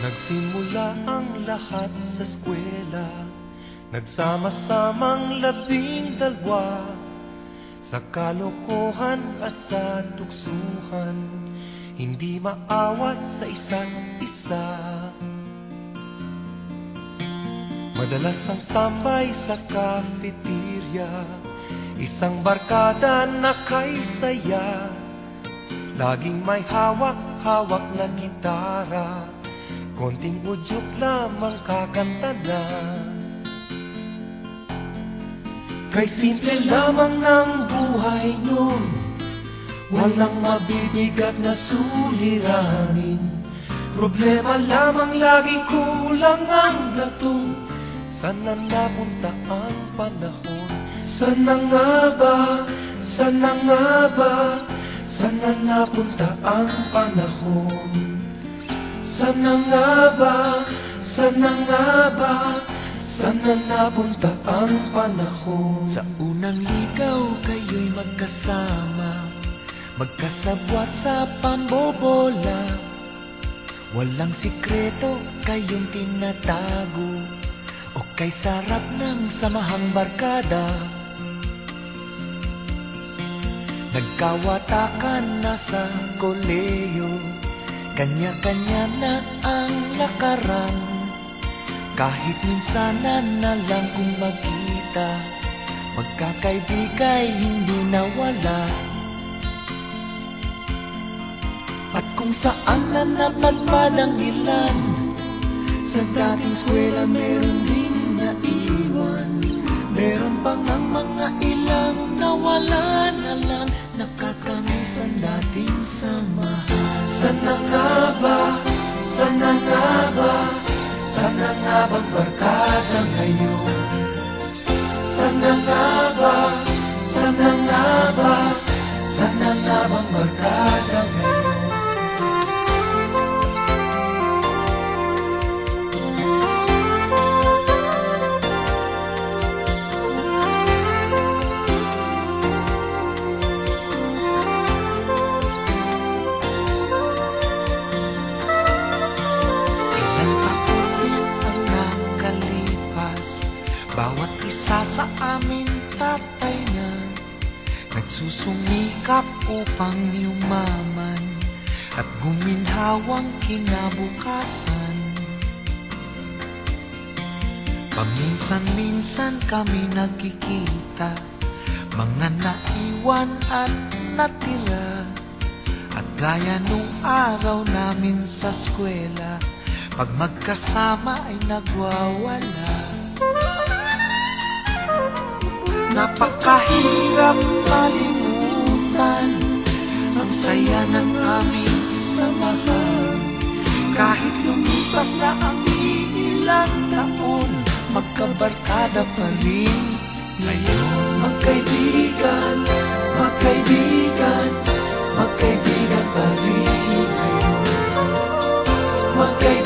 Nagsimula ang lahat sa eskwela, nagsama-samang 12 sa kalokohan at sa tuksuhan, hindi maawat sa isa't isa. Madalas ang standby sa cafeteria, isang barkada na kay saya, laging may hawak-hawak na gitara, konting udyok lamang kakanta na. Kay simple lamang ng buhay nun, walang mabibigat na suliranin. Problema lamang lagi, kulang ang gatong. Sana napunta ang panahon? Sana nga ba? Sana nga ba? Sana napunta ang panahon? Sana nga ba? Sana nga ba? Sana napunta ang panahon? Sa unang ligaw kayo'y magkasama, magkasabwat sa pambobola. Walang sikreto kayong tinatago, o kay sarap ng samahang barkada. Nagkawatakan na sa koleyo, kanya-kanya na ang lakaran. Kahit minsanan na lang kung magkita, magkakaibigay hindi nawala. At kung saan na napadpad ang ilan, sa dating eskwela meron ding naiwan. Meron pang ang mga ilang nawala na lang, nakakamiss ang dating samahan. Sana nga ba? Sana nga ba? Sana nga bang barkada ngayon? Sana nga ba? Sana nga ba? Sana nga bang barkada ngayon? Bawat isa sa amin tatay na, nagsusumikap upang yumaman at guminhawang kinabukasan. Paminsan-minsan kami nagkikita, mga naiwan at natira. At gaya nung araw namin sa eskwela, pag magkasama ay nagwawala. Napakahirap malimutan ang saya ng aming samahan. Kahit lumipas na ang ilang taon, magkabarkada pa rin ngayon. Magkaibigan, magkaibigan, magkaibigan pa rin ngayon. Magkaibigan.